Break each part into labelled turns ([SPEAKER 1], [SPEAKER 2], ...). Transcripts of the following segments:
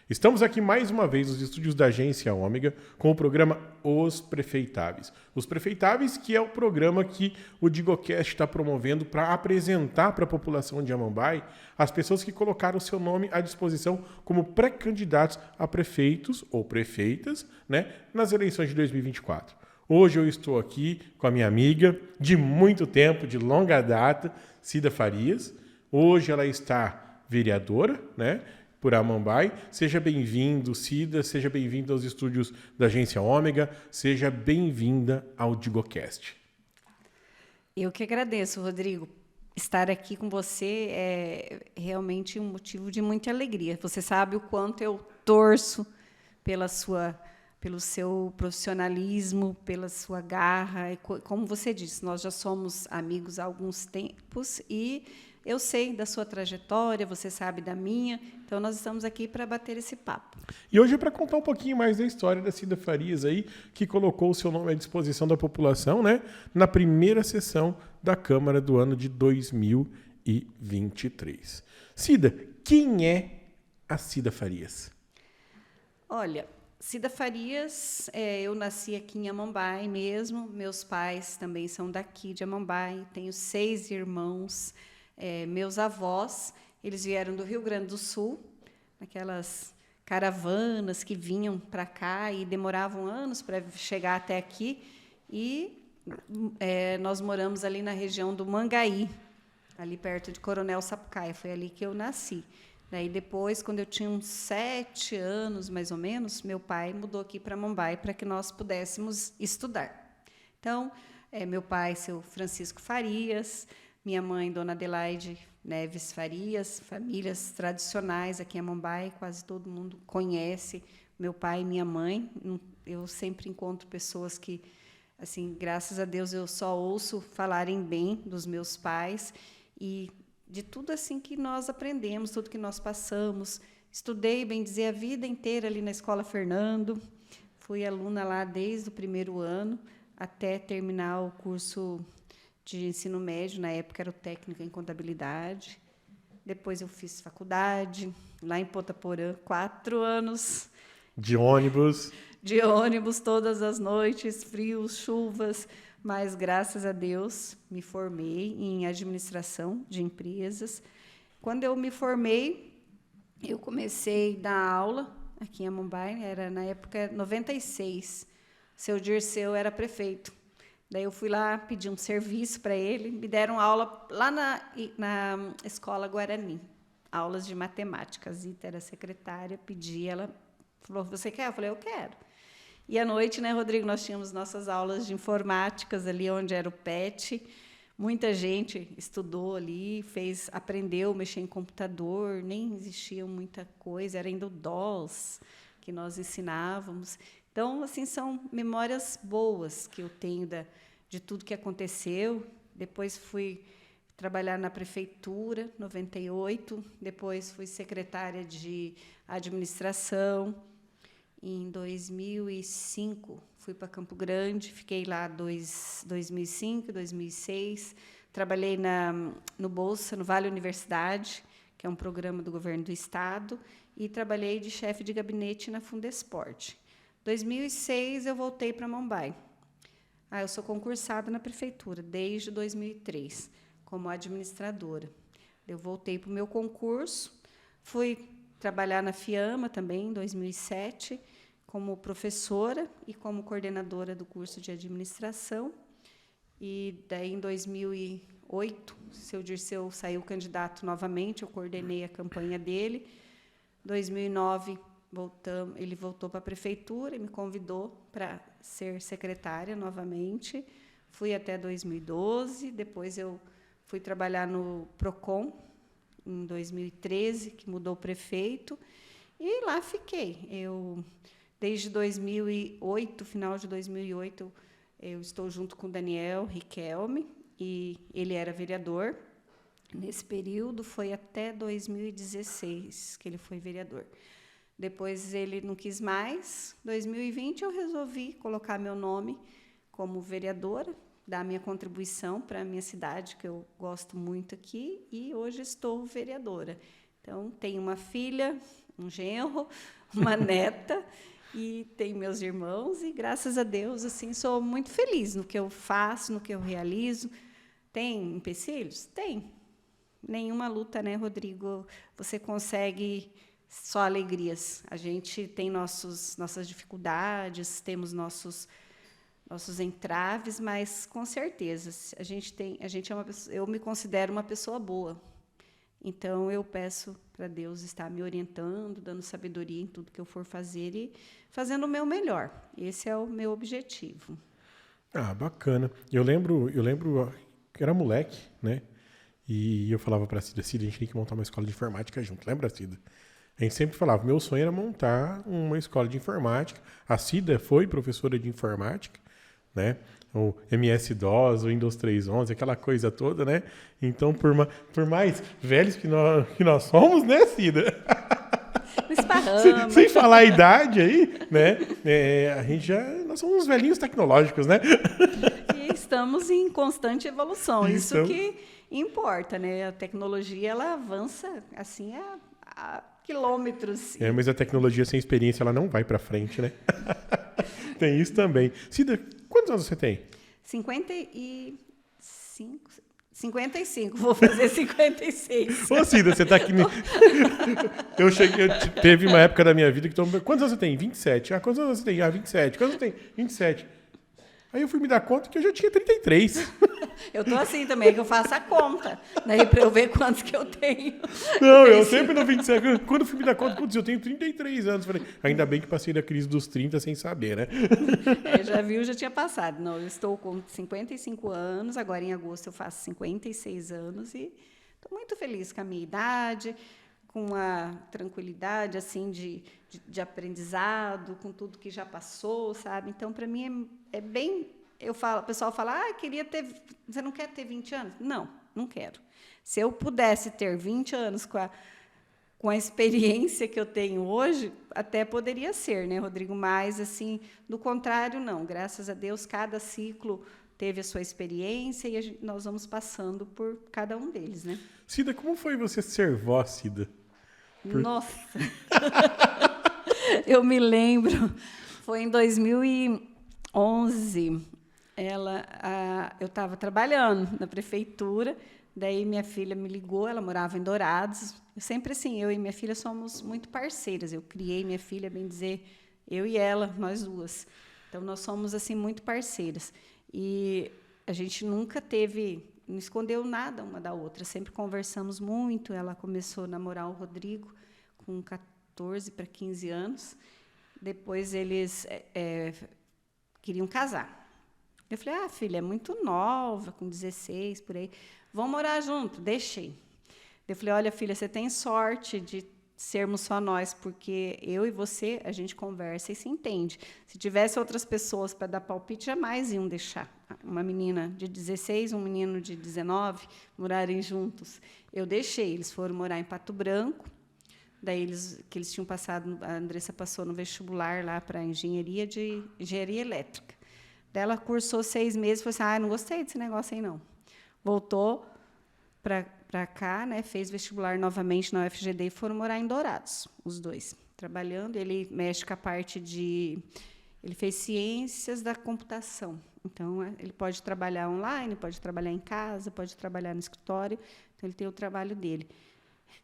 [SPEAKER 1] Estamos aqui mais uma vez nos estúdios da Agência Ômega com o programa Os Prefeitáveis. Os Prefeitáveis, que é o programa que o DigoCast está promovendo para apresentar para a população de Amambai as pessoas que colocaram o seu nome à disposição como pré-candidatos a prefeitos ou prefeitas, né, nas eleições de 2024. Hoje eu estou aqui com a minha amiga de muito tempo, de longa data, Cida Farias. Hoje ela está vereadora, né, por Amambai. Seja bem-vindo, Cida, seja bem-vindo aos estúdios da Agência Ômega, seja bem-vinda ao DigoCast.
[SPEAKER 2] Eu que agradeço, Rodrigo. Estar aqui com você é realmente um motivo de muita alegria. Você sabe o quanto eu torço pelo seu profissionalismo, pela sua garra. E como você disse, nós já somos amigos há alguns tempos e eu sei da sua trajetória, você sabe da minha, então nós estamos aqui para bater esse papo.
[SPEAKER 1] E hoje é para contar um pouquinho mais da história da Cida Farias aí, que colocou o seu nome à disposição da população, né, na primeira sessão da Câmara do ano de 2023. Cida, quem é a Cida Farias?
[SPEAKER 2] Olha, Cida Farias, eu nasci aqui em Amambai mesmo, meus pais também são daqui de Amambai, tenho 6 irmãos. Meus avós, eles vieram do Rio Grande do Sul, naquelas caravanas que vinham para cá e demoravam anos para chegar até aqui. E nós moramos ali na região do Mangaí, ali perto de Coronel Sapucaia. Foi ali que eu nasci. Daí depois, quando eu tinha uns 7 anos, mais ou menos, meu pai mudou aqui para Amambai para que nós pudéssemos estudar. Então, meu pai, seu Francisco Farias, minha mãe, Dona Adelaide Neves Farias, famílias tradicionais aqui em Amambai, quase todo mundo conhece meu pai e minha mãe. Eu sempre encontro pessoas que, assim, graças a Deus, eu só ouço falarem bem dos meus pais e de tudo assim que nós aprendemos, tudo que nós passamos. Estudei, bem dizer, a vida inteira ali na Escola Fernando, fui aluna lá desde o primeiro ano até terminar o curso de ensino médio, na época era o técnico em contabilidade. Depois eu fiz faculdade, lá em Potaporã, 4 anos.
[SPEAKER 1] De ônibus.
[SPEAKER 2] De ônibus todas as noites, frios, chuvas, mas, graças a Deus, me formei em administração de empresas. Quando eu me formei, eu comecei a dar aula aqui em Amambai, era na época 96. Seu Dirceu era prefeito. Daí eu fui lá pedir um serviço para ele, me deram aula lá na Escola Guarani, aulas de matemática. A Zita era secretária, pedi, ela falou, você quer? Eu falei, eu quero. E à noite, né, Rodrigo, nós tínhamos nossas aulas de informáticas ali onde era o PET. Muita gente estudou ali, aprendeu a mexer em computador, nem existia muita coisa, era ainda o DOS que nós ensinávamos. Então, assim, são memórias boas que eu tenho de tudo que aconteceu. Depois fui trabalhar na prefeitura, 98. Depois fui secretária de administração. Em 2005, fui para Campo Grande, fiquei lá 2005, 2006. Trabalhei no Bolsa, no Vale Universidade, que é um programa do governo do Estado, e trabalhei de chefe de gabinete na Fundesport. 2006, eu voltei para Amambai. Eu sou concursada na prefeitura desde 2003, como administradora. Eu voltei para o meu concurso, fui trabalhar na FIAMA também, em 2007, como professora e como coordenadora do curso de administração. E daí, em 2008, o seu Dirceu saiu candidato novamente, eu coordenei a campanha dele. Em 2009, ele voltou para a prefeitura e me convidou para ser secretária novamente. Fui até 2012, depois eu fui trabalhar no PROCON, em 2013, que mudou o prefeito, e lá fiquei. Desde 2008, final de 2008, eu estou junto com o Daniel Riquelme, e ele era vereador. Nesse período, foi até 2016 que ele foi vereador. Depois ele não quis mais. Em 2020, eu resolvi colocar meu nome como vereadora, dar minha contribuição para a minha cidade, que eu gosto muito aqui, e hoje estou vereadora. Então, tenho uma filha, um genro, uma neta, e tenho meus irmãos, e graças a Deus, assim, sou muito feliz no que eu faço, no que eu realizo. Tem empecilhos? Tem. Nenhuma luta, né, Rodrigo? Você consegue só alegrias. A gente tem nossas dificuldades, temos nossos entraves, mas com certeza eu me considero uma pessoa boa. Então eu peço para Deus estar me orientando, dando sabedoria em tudo que eu for fazer e fazendo o meu melhor. Esse é o meu objetivo.
[SPEAKER 1] Ah, bacana. Eu lembro que era moleque, né? E eu falava para a Cida, a gente tem que montar uma escola de informática junto. Lembra, Cida? A gente sempre falava, meu sonho era montar uma escola de informática. A Cida foi professora de informática, né? O MS-DOS, o Windows 3.11, aquela coisa toda, né? Então, por mais velhos que nós somos, né, Cida? Sem falar a idade aí, né? Nós somos uns velhinhos tecnológicos, né?
[SPEAKER 2] E estamos em constante evolução. Isso que importa, né? A tecnologia, ela avança, assim, a quilômetros.
[SPEAKER 1] Mas a tecnologia sem experiência, ela não vai para frente, né? Tem isso também. Cida, quantos anos você tem?
[SPEAKER 2] 55, vou fazer 56.
[SPEAKER 1] Ô, Cida, você tá aqui... Teve uma época da minha vida que... Quantos anos você tem? 27. Ah, quantos anos você tem? Ah, 27. Quantos você tem? 27. Aí eu fui me dar conta que eu já tinha 33.
[SPEAKER 2] Eu tô assim também, que eu faço a conta, né, para eu ver quantos que eu tenho.
[SPEAKER 1] Não, eu sempre no 27. Quando eu fui me dar conta, eu tenho 33 anos. Falei, ainda bem que passei da crise dos 30 sem saber, né?
[SPEAKER 2] Já tinha passado. Não, eu estou com 55 anos, agora em agosto eu faço 56 anos e estou muito feliz com a minha idade, com a tranquilidade assim de aprendizado, com tudo que já passou, sabe? Então, para mim, é bem... O pessoal fala, você não quer ter 20 anos? Não, não quero. Se eu pudesse ter 20 anos com a experiência que eu tenho hoje, até poderia ser, né, Rodrigo? Mas, assim, do contrário, não. Graças a Deus, cada ciclo teve a sua experiência e nós vamos passando por cada um deles, né?
[SPEAKER 1] Cida, como foi você ser vó, Cida?
[SPEAKER 2] Nossa! Eu me lembro, foi em 2011, eu estava trabalhando na prefeitura, daí minha filha me ligou, ela morava em Dourados. Eu e minha filha somos muito parceiras. Eu criei minha filha, bem dizer, eu e ela, nós duas. Então, nós somos assim muito parceiras. E a gente nunca não escondeu nada uma da outra, sempre conversamos muito. Ela começou a namorar o Rodrigo com 14 para 15 anos. Depois, eles queriam casar. Eu falei, filha, é muito nova, com 16, por aí. Vamos morar junto? Deixei. Eu falei, olha, filha, você tem sorte de sermos só nós, porque eu e você, a gente conversa e se entende. Se tivesse outras pessoas para dar palpite, jamais iam deixar uma menina de 16, um menino de 19 morarem juntos. Eu deixei, eles foram morar em Pato Branco, daí eles tinham passado, a Andressa passou no vestibular lá para engenharia elétrica. Daí ela cursou 6 meses e falou assim, não gostei desse negócio aí, não. Voltou para cá, né, fez vestibular novamente na UFGD e foram morar em Dourados, os dois, trabalhando. Ele mexe com a parte ele fez ciências da computação. Então, ele pode trabalhar online, pode trabalhar em casa, pode trabalhar no escritório. Então, ele tem o trabalho dele.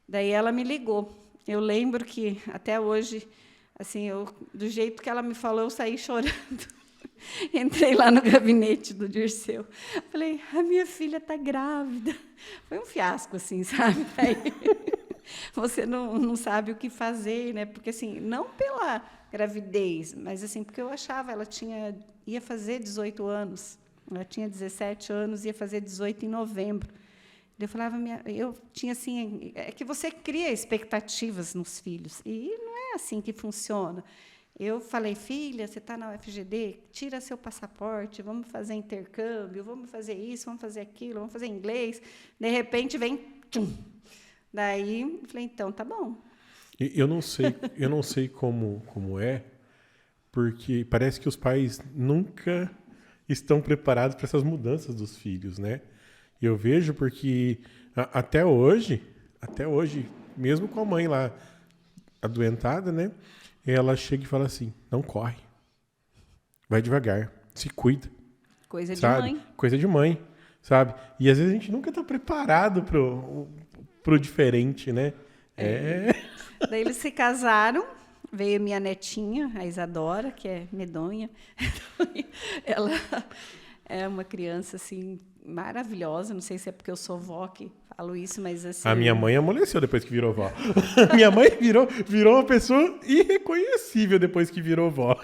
[SPEAKER 2] Daí, ela me ligou. Eu lembro que, até hoje, assim, do jeito que ela me falou, eu saí chorando. Entrei lá no gabinete do Dirceu. Falei, a minha filha está grávida. Foi um fiasco, assim, sabe? Aí, você não sabe o que fazer, né? Porque, assim, não pela gravidez, mas assim, porque eu achava, ela ia fazer 18 anos. Ela tinha 17 anos, ia fazer 18 em novembro. Eu falava, eu tinha assim, é que você cria expectativas nos filhos, e não é assim que funciona. Eu falei, filha, você está na UFGD, tira seu passaporte, vamos fazer intercâmbio, vamos fazer isso, vamos fazer aquilo, vamos fazer inglês. De repente, vem... Tchum. Daí, falei, então, tá bom.
[SPEAKER 1] Eu não sei como é, porque parece que os pais nunca estão preparados para essas mudanças dos filhos, né? Eu vejo porque até hoje, mesmo com a mãe lá adoentada, né? Ela chega e fala assim, não corre. Vai devagar. Se cuida.
[SPEAKER 2] Coisa de
[SPEAKER 1] sabe?
[SPEAKER 2] mãe.
[SPEAKER 1] Coisa de mãe, sabe? E às vezes a gente nunca tá preparado pro diferente, né?
[SPEAKER 2] Daí eles se casaram, veio minha netinha, a Isadora, que é medonha. Ela é uma criança, assim, maravilhosa. Não sei se é porque eu sou vó que falo isso, mas assim...
[SPEAKER 1] A minha mãe amoleceu depois que virou vó. Minha mãe virou uma pessoa irreconhecível depois que virou vó.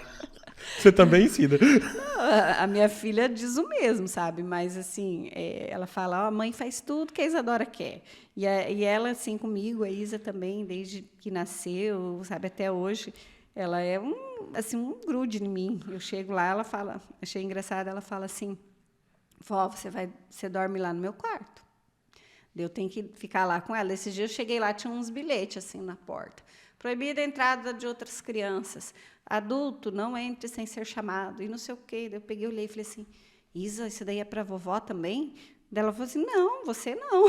[SPEAKER 1] Você também ensina.
[SPEAKER 2] Não, a minha filha diz o mesmo, sabe? Mas, assim, ela fala, ó, a mãe faz tudo que a Isadora quer. E ela, assim, comigo, a Isa também, desde que nasceu, sabe, até hoje, ela é um grude em mim. Eu chego lá, ela fala, achei engraçado, ela fala assim, vó, você dorme lá no meu quarto. Eu tenho que ficar lá com ela. Esses dias eu cheguei lá, tinha uns bilhetes, assim, na porta. Proibida a entrada de outras crianças. Adulto, não entre sem ser chamado. E não sei o quê. Eu peguei, olhei e falei assim, Isa, isso daí é para a vovó também? Daí ela falou assim, não, você não.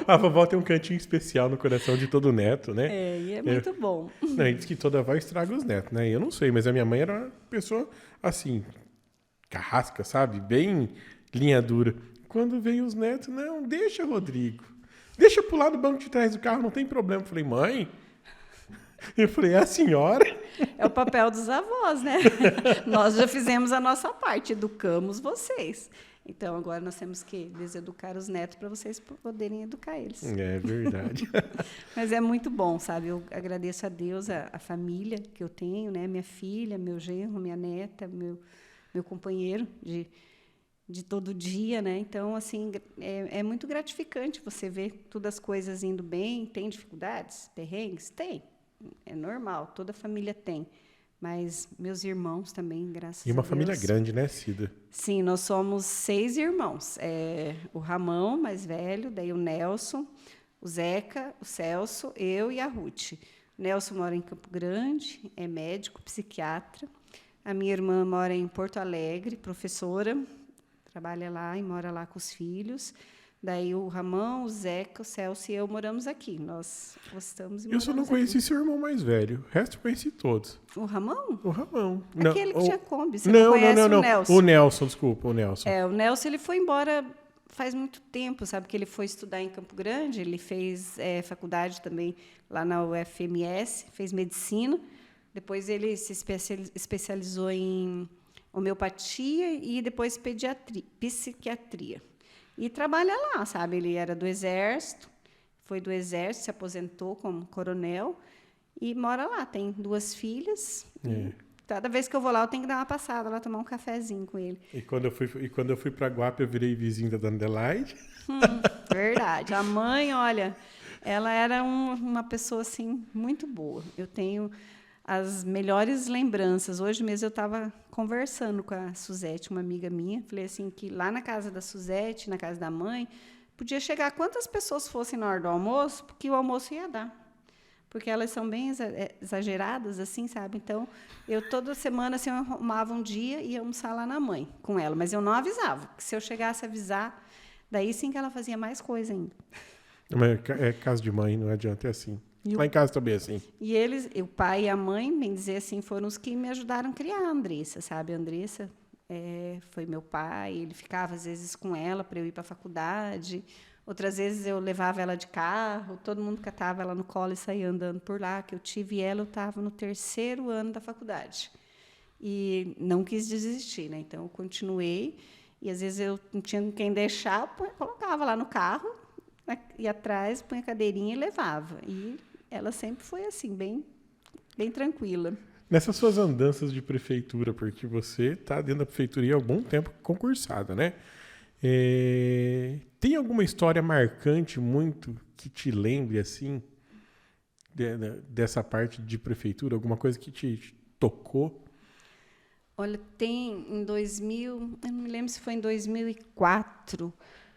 [SPEAKER 1] A vovó tem um cantinho especial no coração de todo neto, né?
[SPEAKER 2] E é muito bom.
[SPEAKER 1] Não, e diz que toda avó estraga os netos, né? Eu não sei, mas a minha mãe era uma pessoa, assim, carrasca, sabe? Bem linha dura. Quando vem os netos, não, deixa, Rodrigo. Deixa eu pular no banco de trás do carro, não tem problema. Eu falei, mãe... Eu falei, é a senhora?
[SPEAKER 2] É o papel dos avós, né? Nós já fizemos a nossa parte, educamos vocês. Então, agora nós temos que deseducar os netos para vocês poderem educar eles.
[SPEAKER 1] É verdade.
[SPEAKER 2] Mas é muito bom, sabe? Eu agradeço a Deus, a família que eu tenho, né? Minha filha, meu genro, minha neta, meu companheiro de todo dia, né? Então, assim, é muito gratificante você ver todas as coisas indo bem. Tem dificuldades, perrengues? Tem. É normal, toda família tem. Mas meus irmãos também, graças a Deus.
[SPEAKER 1] E uma família grande, né, Cida?
[SPEAKER 2] Sim, nós somos 6 irmãos. O Ramão, mais velho, daí o Nelson, o Zeca, o Celso, eu e a Ruth. O Nelson mora em Campo Grande, é médico, psiquiatra. A minha irmã mora em Porto Alegre, professora, trabalha lá e mora lá com os filhos. Daí o Ramão, o Zeca, o Celso e eu moramos aqui. Nós gostamos e
[SPEAKER 1] Eu só não conheci seu irmão mais velho. O resto eu conheci todos.
[SPEAKER 2] O Ramão?
[SPEAKER 1] O Ramão.
[SPEAKER 2] Aquele que tinha Kombi. Você
[SPEAKER 1] não
[SPEAKER 2] conhece
[SPEAKER 1] o
[SPEAKER 2] Nelson?
[SPEAKER 1] O Nelson, desculpa, o Nelson.
[SPEAKER 2] O Nelson ele foi embora faz muito tempo, sabe? Que ele foi estudar em Campo Grande, ele fez faculdade também lá na UFMS, fez medicina. Depois ele se especializou em homeopatia e depois psiquiatria. E trabalha lá, sabe? Ele era do Exército, foi do Exército, se aposentou como coronel e mora lá. Tem 2 filhas. Cada vez que eu vou lá, eu tenho que dar uma passada lá, tomar um cafezinho com ele.
[SPEAKER 1] E quando eu fui para Guapa, eu virei vizinho da Dona Adelaide.
[SPEAKER 2] Verdade. A mãe, olha, ela era uma pessoa assim muito boa. Eu tenho as melhores lembranças. Hoje mesmo eu estava conversando com a Suzete, uma amiga minha. Falei assim que lá na casa da Suzete, na casa da mãe, podia chegar quantas pessoas fossem na hora do almoço, porque o almoço ia dar. Porque elas são bem exageradas, assim, sabe? Então, eu toda semana assim, eu arrumava um dia e ia almoçar lá na mãe com ela. Mas eu não avisava. Porque se eu chegasse a avisar, daí sim que ela fazia mais coisa ainda.
[SPEAKER 1] Mas é casa de mãe, não adianta, é assim. Lá em casa também é assim.
[SPEAKER 2] E eles, o pai e a mãe, bem dizer assim, foram os que me ajudaram a criar a Andressa, sabe? A Andressa foi meu pai, ele ficava, às vezes, com ela para eu ir para a faculdade. Outras vezes eu levava ela de carro, todo mundo catava ela no colo e saía andando por lá. Que eu tive ela, eu estava no 3º ano da faculdade. E não quis desistir, né? Então, eu continuei. E, às vezes, eu não tinha quem deixar, colocava lá no carro, ia atrás, punha a cadeirinha e levava. E ela sempre foi assim, bem tranquila.
[SPEAKER 1] Nessas suas andanças de prefeitura, porque você está dentro da prefeitura há algum tempo concursada, né? Tem alguma história marcante muito que te lembre, assim, dessa parte de prefeitura? Alguma coisa que te tocou?
[SPEAKER 2] Olha, tem em 2000, eu não me lembro se foi em 2004,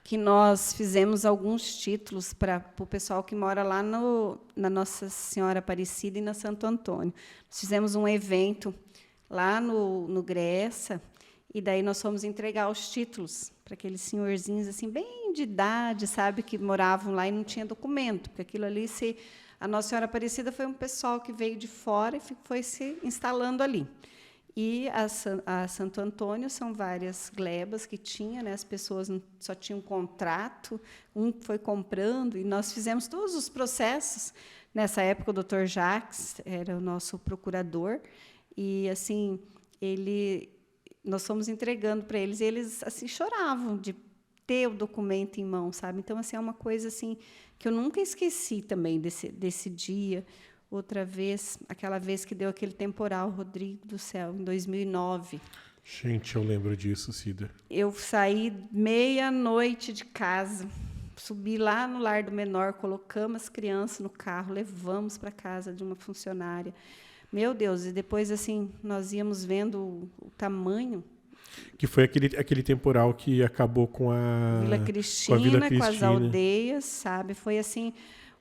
[SPEAKER 2] que nós fizemos alguns títulos para o pessoal que mora lá na Nossa Senhora Aparecida e na Santo Antônio. Nós fizemos um evento lá no Gressa, e daí nós fomos entregar os títulos para aqueles senhorzinhos assim, bem de idade, sabe, que moravam lá e não tinha documento, porque aquilo ali, se A Nossa Senhora Aparecida foi um pessoal que veio de fora e foi se instalando ali. E a Santo Antônio são várias glebas que tinha, né? As pessoas só tinham um contrato, um foi comprando, e nós fizemos todos os processos. Nessa época, o Dr. Jacques era o nosso procurador, e assim nós fomos entregando para eles, e eles assim choravam de ter o documento em mão, sabe? Então, assim, é uma coisa assim que eu nunca esqueci também desse dia. Outra vez, aquela vez que deu aquele temporal, Rodrigo do céu, em 2009.
[SPEAKER 1] Gente, eu lembro disso, Cida.
[SPEAKER 2] Eu saí meia-noite de casa, subi lá no Lar do Menor, colocamos as crianças no carro, levamos para a casa de uma funcionária. Meu Deus, e depois assim nós íamos vendo o tamanho.
[SPEAKER 1] Que foi aquele temporal que acabou com a
[SPEAKER 2] Vila Cristina,
[SPEAKER 1] com a Vila Cristina,
[SPEAKER 2] com as aldeias, sabe? Foi assim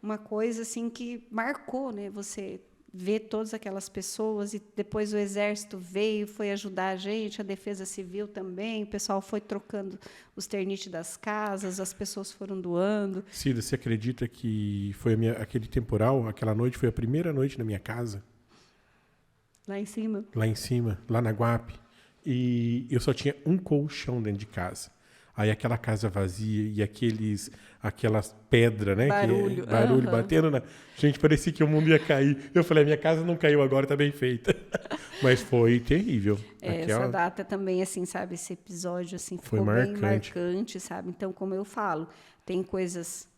[SPEAKER 2] uma coisa assim que marcou, né? Você vê todas aquelas pessoas, e depois o Exército veio, foi ajudar a gente, a Defesa Civil também, o pessoal foi trocando os ternites das casas, as pessoas foram doando.
[SPEAKER 1] Cida, você acredita que foi aquele temporal, aquela noite foi a primeira noite na minha casa?
[SPEAKER 2] Lá em cima?
[SPEAKER 1] Lá em cima, lá na Guape. E eu só tinha um colchão dentro de casa. Aí aquela casa vazia e aquelas pedras, né?
[SPEAKER 2] Barulho.
[SPEAKER 1] Barulho batendo na... Gente, parecia que o mundo ia cair. Eu falei, minha casa não caiu agora, tá bem feita. Mas foi terrível.
[SPEAKER 2] Essa data também, assim, sabe? Esse episódio, assim, ficou bem marcante, sabe? Então, como eu falo, tem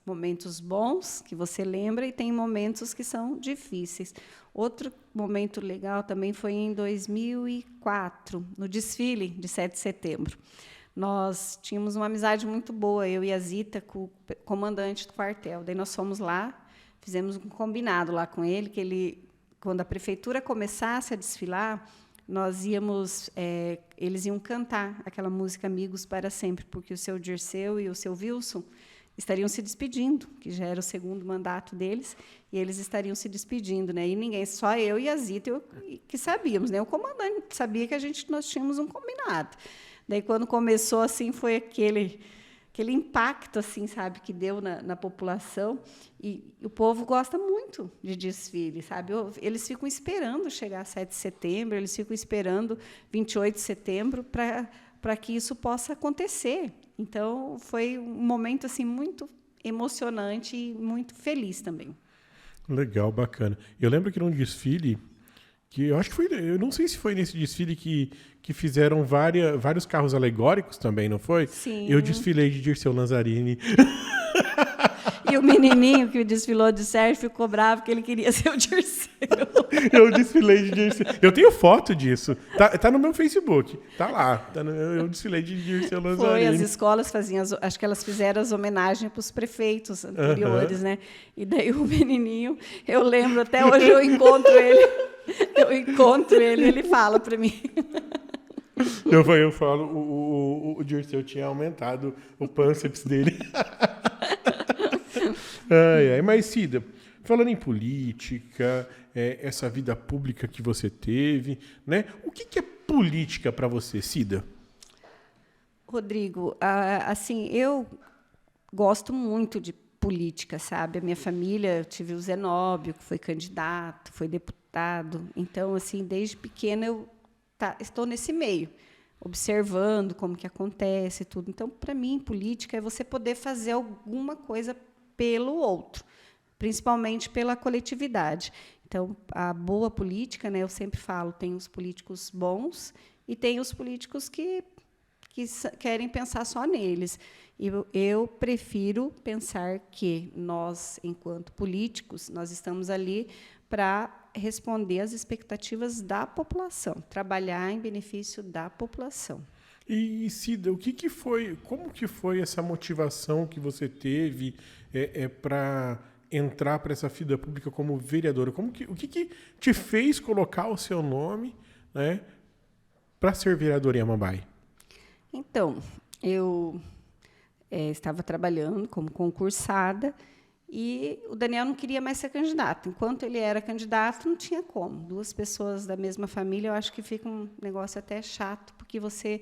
[SPEAKER 2] momentos bons que você lembra e tem momentos que são difíceis. Outro momento legal também foi em 2004, no desfile de 7 de setembro. Nós tínhamos uma amizade muito boa, eu e a Zita, com o comandante do quartel. Daí nós fomos lá, fizemos um combinado lá com ele, que quando a prefeitura começasse a desfilar, eles iam cantar aquela música Amigos para Sempre, porque o seu Dirceu e o seu Wilson estariam se despedindo, que já era o segundo mandato deles, e eles estariam se despedindo, né? E ninguém, só eu e a Zita, que sabíamos, né? O comandante sabia que nós tínhamos um combinado. Daí, quando começou, assim, foi aquele impacto, assim, sabe, que deu na população. E o povo gosta muito de desfile, sabe? Eles ficam esperando chegar 7 de setembro, eles ficam esperando 28 de setembro para que isso possa acontecer. Então, foi um momento assim muito emocionante e muito feliz também.
[SPEAKER 1] Legal, bacana. Eu lembro que num desfile, que eu acho que foi, eu não sei se foi nesse desfile que fizeram vários carros alegóricos também, não foi?
[SPEAKER 2] Sim.
[SPEAKER 1] Eu desfilei de Dirceu Lanzarini.
[SPEAKER 2] E o menininho que desfilou de Sérgio ficou bravo que ele queria ser o Dirceu.
[SPEAKER 1] Eu desfilei de Dirceu. Eu tenho foto disso. Tá no meu Facebook. Tá lá. Eu desfilei de Dirceu Lanzarini.
[SPEAKER 2] Foi, as escolas faziam, acho que elas fizeram as homenagens para os prefeitos anteriores, né? E daí o menininho, eu lembro, até hoje eu encontro ele, ele fala para mim.
[SPEAKER 1] Eu falo, o Dirceu tinha aumentado o pânceps dele. Mas, Cida, falando em política, essa vida pública que você teve, né? O que é política para você, Cida?
[SPEAKER 2] Rodrigo, assim, eu gosto muito de política, sabe? A minha família, eu tive o Zenóbio, que foi candidato, foi deputado. Então, assim, desde pequena eu estou nesse meio, observando como que acontece tudo. Então, para mim, política é você poder fazer alguma coisa pelo outro, principalmente pela coletividade. Então, a boa política, né, eu sempre falo, tem os políticos bons e tem os políticos que querem pensar só neles. E eu prefiro pensar que nós, enquanto políticos, nós estamos ali para responder às expectativas da população, trabalhar em benefício da população.
[SPEAKER 1] E Cida, como que foi essa motivação que você teve para entrar para essa vida pública como vereadora? O que te fez colocar o seu nome, né, para ser vereadora em Amambai?
[SPEAKER 2] Então, eu estava trabalhando como concursada e o Daniel não queria mais ser candidato. Enquanto ele era candidato, não tinha como. 2 pessoas da mesma família, eu acho que fica um negócio até chato, porque você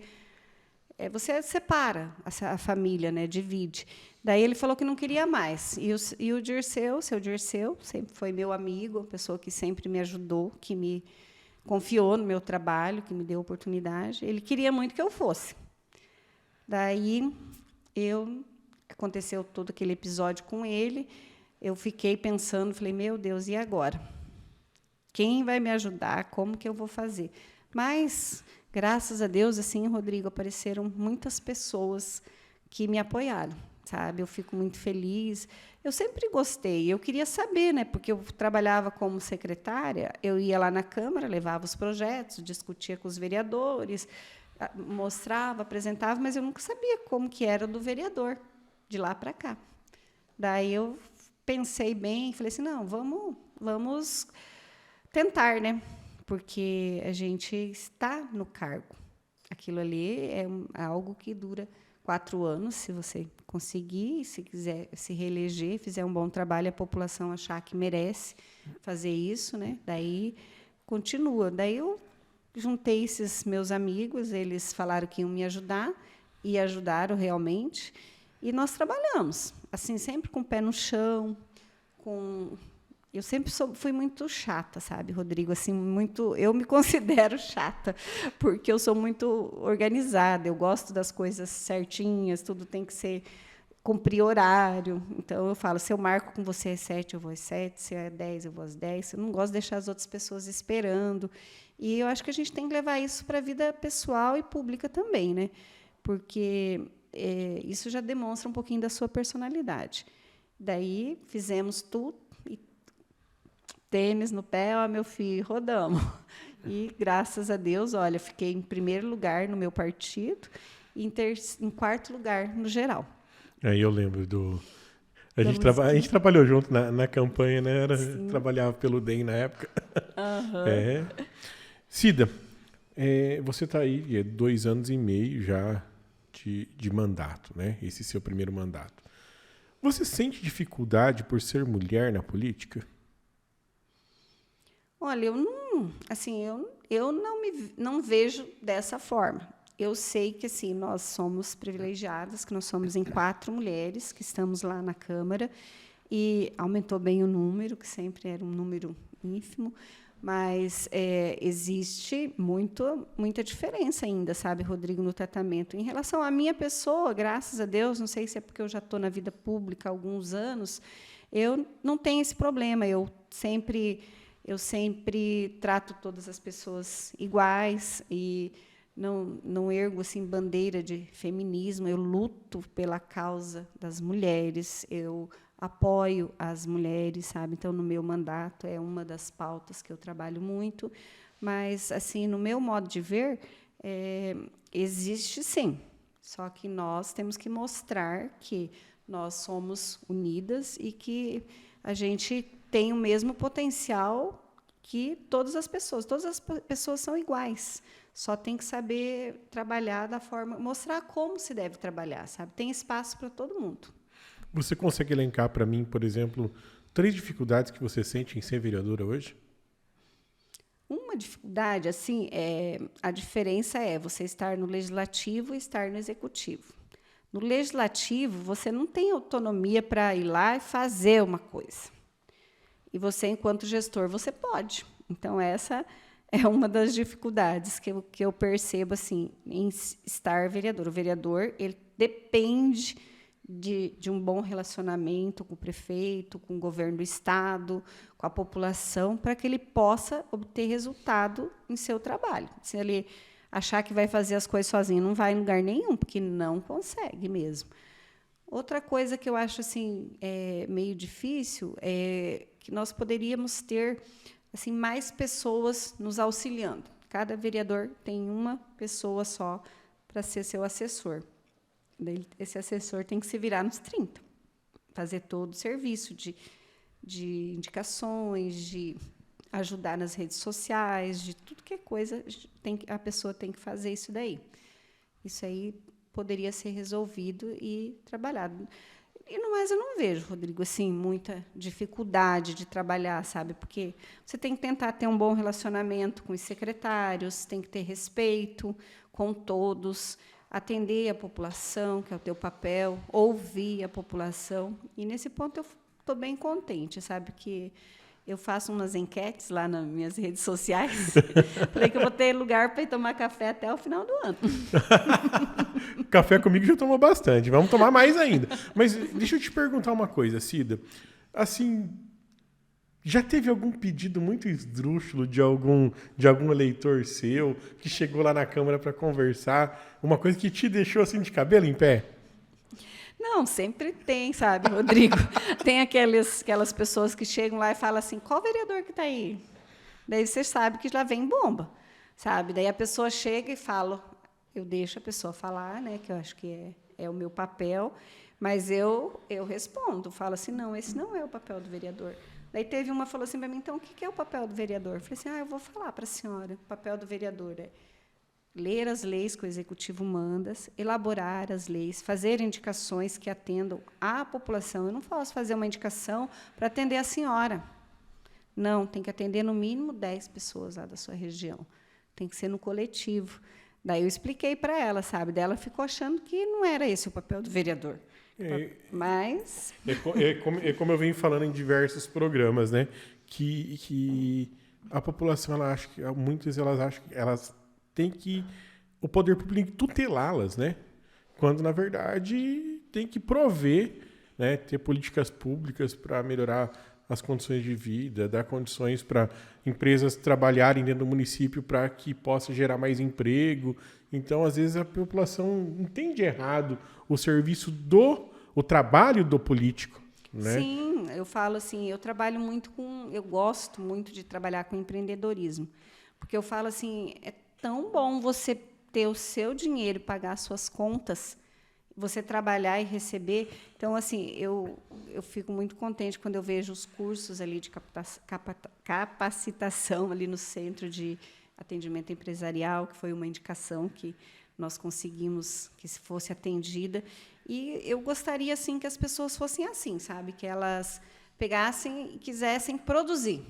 [SPEAKER 2] você separa a família, né? Divide. Daí ele falou que não queria mais. E o Dirceu, seu Dirceu, sempre foi meu amigo, uma pessoa que sempre me ajudou, que me confiou no meu trabalho, que me deu oportunidade. Ele queria muito que eu fosse. Daí aconteceu todo aquele episódio com ele. Eu fiquei pensando, falei, meu Deus, e agora? Quem vai me ajudar? Como que eu vou fazer? Mas, graças a Deus, assim, Rodrigo, apareceram muitas pessoas que me apoiaram, sabe? Eu fico muito feliz. Eu sempre gostei. Eu queria saber, né? Porque eu trabalhava como secretária, eu ia lá na Câmara, levava os projetos, discutia com os vereadores, mostrava, apresentava, mas eu nunca sabia como que era do vereador, de lá para cá. Daí eu pensei bem, falei assim, não, vamos tentar, né? Porque a gente está no cargo. Aquilo ali é algo que dura 4 anos, se você conseguir, se quiser se reeleger, fizer um bom trabalho, a população achar que merece fazer isso, né? Daí continua. Daí eu juntei esses meus amigos, eles falaram que iam me ajudar, e ajudaram realmente, e nós trabalhamos, assim, sempre com o pé no chão, eu sempre fui muito chata, sabe, Rodrigo? Assim, eu me considero chata, porque eu sou muito organizada, eu gosto das coisas certinhas, tudo tem que ser cumprir horário. Então, eu falo, se eu marco com você às 7, eu vou às 7, se é 10, eu vou às 10. Eu não gosto de deixar as outras pessoas esperando. E eu acho que a gente tem que levar isso para a vida pessoal e pública também, né? Porque isso já demonstra um pouquinho da sua personalidade. Daí, fizemos tudo, e tênis no pé, ó, meu filho, rodamos. E, graças a Deus, olha, fiquei em primeiro lugar no meu partido e em 4º lugar no geral.
[SPEAKER 1] Aí eu lembro a gente trabalhou junto na campanha, né? Trabalhava pelo DEM na época.
[SPEAKER 2] Uhum.
[SPEAKER 1] Cida, você está aí 2 anos e meio já de mandato, né? Esse seu primeiro mandato. Você sente dificuldade por ser mulher na política?
[SPEAKER 2] Olha, eu não vejo dessa forma. Eu sei que assim, nós somos privilegiadas, que nós somos em 4 mulheres que estamos lá na Câmara, e aumentou bem o número, que sempre era um número ínfimo, mas existe muita diferença ainda, sabe, Rodrigo, no tratamento. Em relação à minha pessoa, graças a Deus, não sei se é porque eu já estou na vida pública há alguns anos, eu não tenho esse problema. Eu sempre trato todas as pessoas iguais e não ergo assim bandeira de feminismo. Eu luto pela causa das mulheres, eu apoio as mulheres, sabe? Então, no meu mandato é uma das pautas que eu trabalho muito, mas assim, no meu modo de ver, existe sim. Só que nós temos que mostrar que nós somos unidas e que a gente tem o mesmo potencial que todas as pessoas são iguais. Só tem que saber trabalhar da forma, mostrar como se deve trabalhar, sabe? Tem espaço para todo mundo.
[SPEAKER 1] Você consegue elencar para mim, por exemplo, 3 dificuldades que você sente em ser vereadora hoje?
[SPEAKER 2] Uma dificuldade, assim, a diferença é você estar no legislativo e estar no executivo. No legislativo, você não tem autonomia para ir lá e fazer uma coisa. E você, enquanto gestor, você pode. Então, essa é uma das dificuldades que eu percebo assim, em estar vereador. O vereador ele depende de um bom relacionamento com o prefeito, com o governo do Estado, com a população, para que ele possa obter resultado em seu trabalho. Se ele achar que vai fazer as coisas sozinho, não vai em lugar nenhum, porque não consegue mesmo. Outra coisa que eu acho assim, meio difícil é que nós poderíamos ter assim, mais pessoas nos auxiliando. Cada vereador tem uma pessoa só para ser seu assessor. Esse assessor tem que se virar nos 30, fazer todo o serviço de indicações, de ajudar nas redes sociais, de tudo que é coisa, a pessoa tem que fazer isso daí. Isso aí poderia ser resolvido e trabalhado. E no mais eu não vejo, Rodrigo, assim, muita dificuldade de trabalhar, sabe? Porque você tem que tentar ter um bom relacionamento com os secretários, tem que ter respeito com todos, atender a população, que é o teu papel, ouvir a população. E, nesse ponto, eu estou bem contente, sabe? Que eu faço umas enquetes lá nas minhas redes sociais. Falei que eu vou ter lugar para ir tomar café até o final do ano.
[SPEAKER 1] Café comigo já tomou bastante. Vamos tomar mais ainda. Mas deixa eu te perguntar uma coisa, Cida. Assim, já teve algum pedido muito esdrúxulo de algum eleitor seu que chegou lá na Câmara para conversar? Uma coisa que te deixou assim de cabelo em pé?
[SPEAKER 2] Não, sempre tem, sabe, Rodrigo? Tem aquelas pessoas que chegam lá e falam assim, qual vereador que está aí? Daí você sabe que já vem bomba, sabe? Daí a pessoa chega e fala, eu deixo a pessoa falar, né, que eu acho que é o meu papel, mas eu respondo, falo assim, não, esse não é o papel do vereador. Daí teve uma que falou assim para mim, então, o que é o papel do vereador? Eu falei assim, eu vou falar para a senhora, o papel do vereador é ler as leis que o Executivo manda, elaborar as leis, fazer indicações que atendam à população. Eu não posso fazer uma indicação para atender a senhora. Não, tem que atender no mínimo 10 pessoas lá da sua região. Tem que ser no coletivo. Daí eu expliquei para ela, sabe? Daí ela ficou achando que não era esse o papel do vereador. Mas...
[SPEAKER 1] Como eu venho falando em diversos programas, né? Que a população, ela acha que muitas elas acham que elas têm que o poder público tutelá-las, né? Quando na verdade tem que prover, né? Ter políticas públicas para melhorar as condições de vida, dar condições para empresas trabalharem dentro do município para que possa gerar mais emprego. Então, às vezes, a população entende errado o trabalho do político, né?
[SPEAKER 2] Sim, eu falo assim, eu gosto muito de trabalhar com empreendedorismo, porque eu falo assim, é tão bom você ter o seu dinheiro, pagar as suas contas, você trabalhar e receber. Então, assim, eu fico muito contente quando eu vejo os cursos ali de capacitação ali no Centro de Atendimento Empresarial, que foi uma indicação que nós conseguimos que se fosse atendida. E eu gostaria assim que as pessoas fossem assim, sabe? Que elas pegassem e quisessem produzir.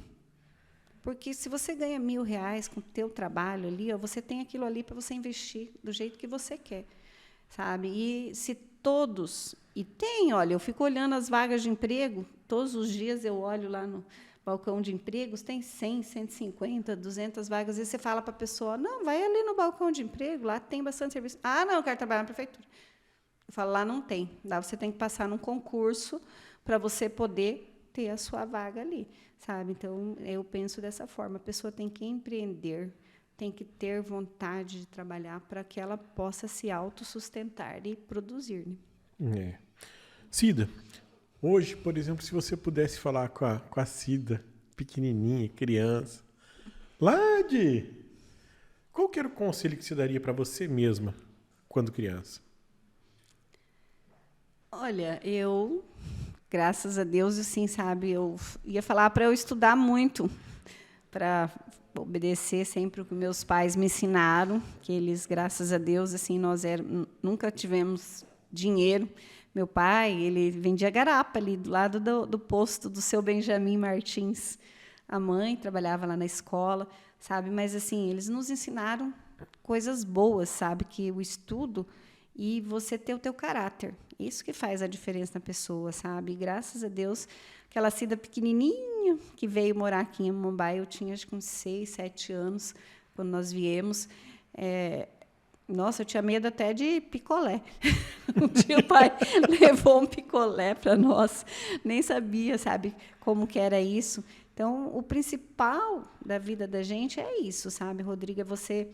[SPEAKER 2] Porque se você ganha R$1.000 com o teu trabalho ali, você tem aquilo ali para você investir do jeito que você quer, sabe? E se todos... E tem, olha, eu fico olhando as vagas de emprego, todos os dias eu olho lá no balcão de empregos, tem 100, 150, 200 vagas, e você fala para a pessoa, não, vai ali no balcão de emprego, lá tem bastante serviço. Ah, não, eu quero trabalhar na prefeitura. Eu falo, lá não tem. Lá você tem que passar num concurso para você poder ter a sua vaga ali, sabe? Então, eu penso dessa forma. A pessoa tem que empreender, tem que ter vontade de trabalhar para que ela possa se autossustentar e produzir, né?
[SPEAKER 1] Cida, hoje, por exemplo, se você pudesse falar com a Cida, pequenininha, criança, qual que era o conselho que você daria para você mesma quando criança?
[SPEAKER 2] Olha, graças a Deus, assim, sabe, eu ia falar para eu estudar muito, para obedecer sempre o que meus pais me ensinaram, que eles, graças a Deus, assim, nunca tivemos dinheiro. Meu pai, ele vendia garapa ali do lado do posto do seu Benjamin Martins. A mãe trabalhava lá na escola, sabe? Mas assim, eles nos ensinaram coisas boas, sabe? Que o estudo e você ter o teu caráter, isso que faz a diferença na pessoa, sabe? E, graças a Deus, aquela Cida pequenininha que veio morar aqui em Mumbai, eu tinha acho que uns 6, 7 anos quando nós viemos. Nossa, eu tinha medo até de picolé. Um dia o pai levou um picolé para nós, nem sabia, sabe, como que era isso. Então, o principal da vida da gente é isso, sabe, Rodrigo? É você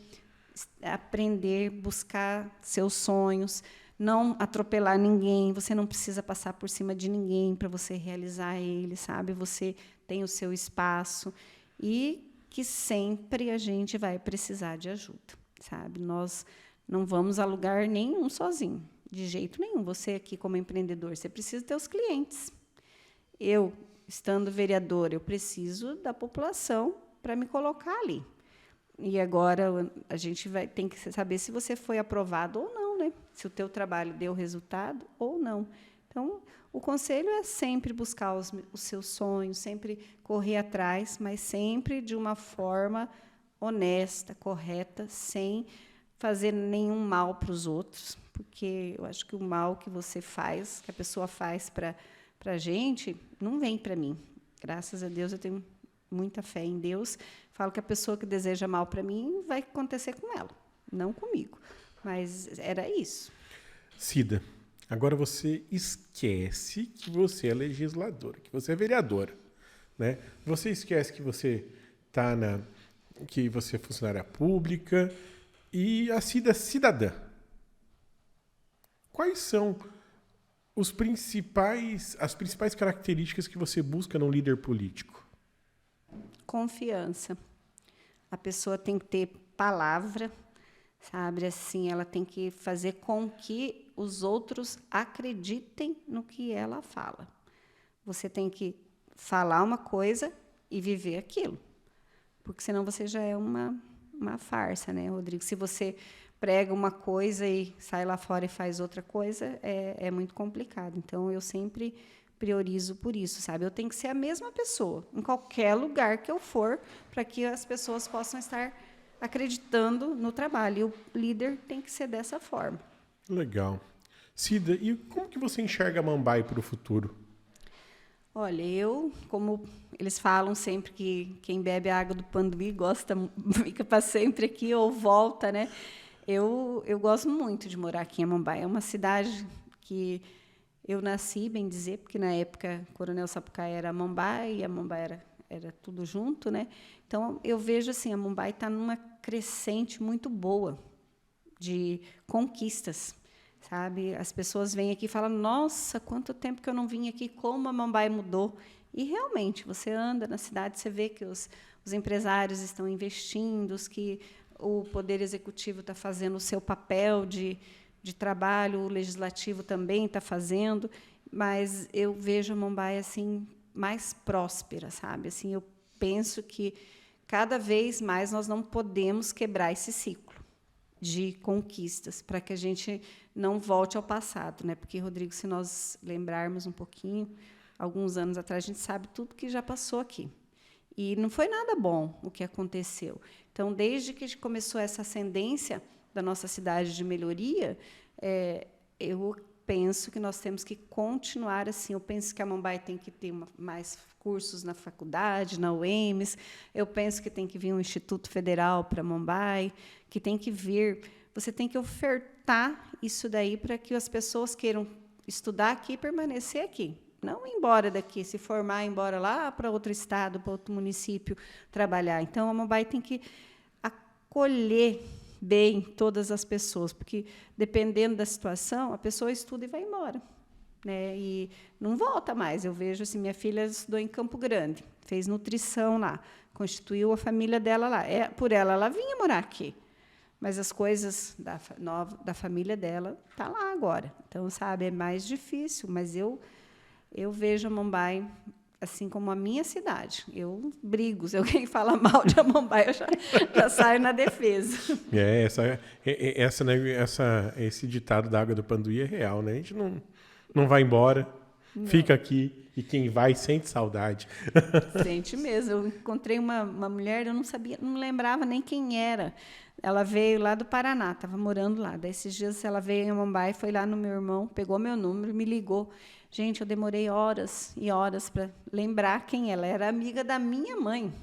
[SPEAKER 2] aprender, buscar seus sonhos, não atropelar ninguém, você não precisa passar por cima de ninguém para você realizar ele, sabe? Você tem o seu espaço e que sempre a gente vai precisar de ajuda, sabe? Nós não vamos a lugar nenhum sozinho, de jeito nenhum. Você aqui, como empreendedor, você precisa ter os clientes. Eu, estando vereadora, eu preciso da população para me colocar ali. E agora a gente tem que saber se você foi aprovado ou não, né? Se o teu trabalho deu resultado ou não. Então, o conselho é sempre buscar os seus sonhos, sempre correr atrás, mas sempre de uma forma honesta, correta, sem fazer nenhum mal para os outros, porque eu acho que o mal que você faz, que a pessoa faz para a gente, não vem para mim. Graças a Deus, eu tenho muita fé em Deus. Falo que a pessoa que deseja mal para mim vai acontecer com ela, não comigo. Mas era isso.
[SPEAKER 1] Cida, agora você esquece que você é legisladora, que você é vereadora, né? Você esquece que você que você é funcionária pública e a Cida é cidadã. Quais são as principais características que você busca num líder político?
[SPEAKER 2] Confiança. A pessoa tem que ter palavra, sabe? Assim, ela tem que fazer com que os outros acreditem no que ela fala. Você tem que falar uma coisa e viver aquilo, porque senão você já é uma farsa, né, Rodrigo? Se você prega uma coisa e sai lá fora e faz outra coisa, é muito complicado. Então, eu sempre priorizo por isso, sabe? Eu tenho que ser a mesma pessoa, em qualquer lugar que eu for, para que as pessoas possam estar acreditando no trabalho. E o líder tem que ser dessa forma.
[SPEAKER 1] Legal. Cida, e como que você enxerga a Mambae para o futuro?
[SPEAKER 2] Olha, como eles falam sempre que quem bebe a água do Panduí fica para sempre aqui ou volta, né? Eu gosto muito de morar aqui em Mambae. É uma cidade que eu nasci, bem dizer, porque na época Coronel Sapucaí era Mambae e a Mambae era tudo junto, né? Então, eu vejo assim, a Mambae está numa crescente muito boa de conquistas, sabe? As pessoas vêm aqui e falam, nossa, quanto tempo que eu não vim aqui, como a Mambae mudou. E, realmente, você anda na cidade, você vê que os empresários estão investindo, que o Poder Executivo está fazendo o seu papel de trabalho, o Legislativo também está fazendo, mas eu vejo a Mambae assim, mais próspera, sabe? Assim, eu penso que, cada vez mais, nós não podemos quebrar esse ciclo de conquistas, para que a gente não volte ao passado, né? Porque, Rodrigo, se nós lembrarmos um pouquinho, alguns anos atrás, a gente sabe tudo que já passou aqui. E não foi nada bom o que aconteceu. Então, desde que começou essa ascendência da nossa cidade de melhoria, eu penso que nós temos que continuar assim. Eu penso que a Mambae tem que ter mais cursos na faculdade, na UEMS. Eu penso que tem que vir um Instituto Federal para a Mambae, que tem que vir. Você tem que ofertar isso daí para que as pessoas queiram estudar aqui e permanecer aqui. Não ir embora daqui, se formar, ir embora lá para outro estado, para outro município trabalhar. Então, a Mambae tem que acolher bem todas as pessoas, porque, dependendo da situação, a pessoa estuda e vai embora, né? E não volta mais. Eu vejo assim, minha filha estudou em Campo Grande, fez nutrição lá, constituiu a família dela lá. Por ela vinha morar aqui, mas as coisas da família dela tá lá agora. Então, sabe, é mais difícil, mas eu vejo a Mambae assim como a minha cidade. Eu brigo. Se alguém fala mal de Mambae, eu já saio na defesa.
[SPEAKER 1] Esse ditado da água do Panduí é real, né? A gente não vai embora, fica aqui, e quem vai sente saudade.
[SPEAKER 2] Sente mesmo. Eu encontrei uma mulher, eu não lembrava nem quem era. Ela veio lá do Paraná, estava morando lá. Daí, esses dias, ela veio em Mambae, foi lá no meu irmão, pegou meu número, me ligou. Gente, eu demorei horas e horas para lembrar quem ela era. Amiga da minha mãe,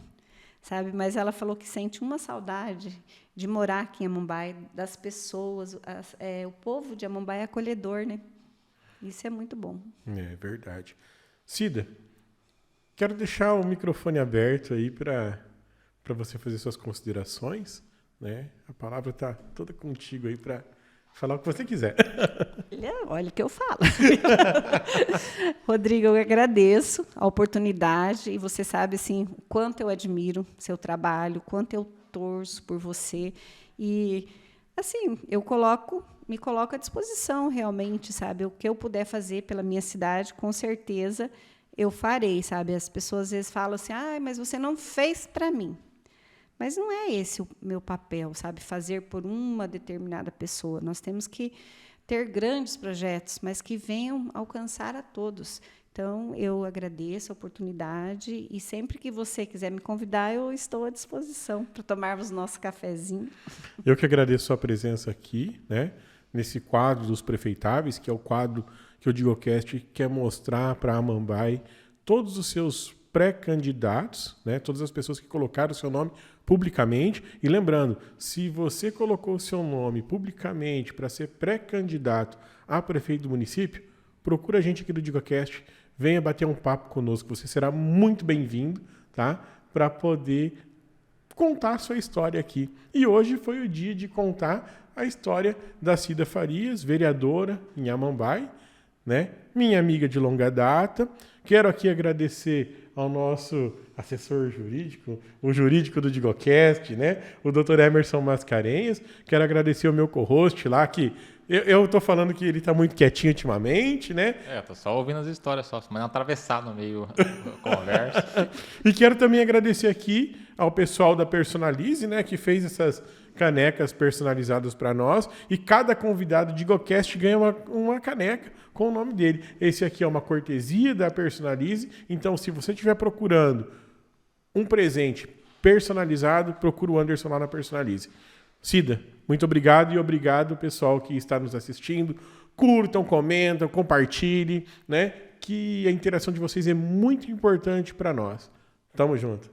[SPEAKER 2] sabe? Mas ela falou que sente uma saudade de morar aqui em Mambae, das pessoas. O povo de Mambae é acolhedor, né? Isso é muito bom.
[SPEAKER 1] É verdade. Cida, quero deixar o microfone aberto aí para você fazer suas considerações, né? A palavra está toda contigo aí para falar o que você quiser.
[SPEAKER 2] Olha o que eu falo. Rodrigo, eu agradeço a oportunidade, e você sabe assim, o quanto eu admiro seu trabalho, o quanto eu torço por você. E, assim, me coloco à disposição, realmente, sabe? O que eu puder fazer pela minha cidade, com certeza eu farei, sabe? As pessoas às vezes falam assim, mas você não fez para mim. Mas não é esse o meu papel, sabe? Fazer por uma determinada pessoa. Nós temos que ter grandes projetos, mas que venham alcançar a todos, Então, eu agradeço a oportunidade e sempre que você quiser me convidar, eu estou à disposição para tomarmos nosso cafezinho.
[SPEAKER 1] Eu que agradeço a sua presença aqui, né? Nesse quadro dos prefeitáveis, que é o quadro que o DigoCast quer mostrar para a Amambai todos os seus pré-candidatos, né? Todas as pessoas que colocaram o seu nome publicamente. E lembrando, se você colocou o seu nome publicamente para ser pré-candidato a prefeito do município, procura a gente aqui do DigoCast, venha bater um papo conosco, você será muito bem-vindo, tá? Para poder contar a sua história aqui. E hoje foi o dia de contar a história da Cida Farias, vereadora em Amambai, né? Minha amiga de longa data. Quero aqui agradecer ao nosso assessor jurídico, o jurídico do DigoCast, né? O Dr. Emerson Mascarenhas. Quero agradecer ao meu co-host lá, que eu tô falando que ele tá muito quietinho ultimamente, né?
[SPEAKER 3] Tô só ouvindo as histórias, mas não atravessar no meio da conversa.
[SPEAKER 1] E quero também agradecer aqui ao pessoal da Personalize, né? Que fez essas canecas personalizadas para nós. E cada convidado de DigoCast ganha uma caneca com o nome dele. Esse aqui é uma cortesia da Personalize. Então, se você estiver procurando um presente personalizado, procura o Anderson lá na Personalize. Cida, muito obrigado e obrigado pessoal que está nos assistindo. Curtam, comentam, compartilhem, né? Que a interação de vocês é muito importante para nós. Tamo junto.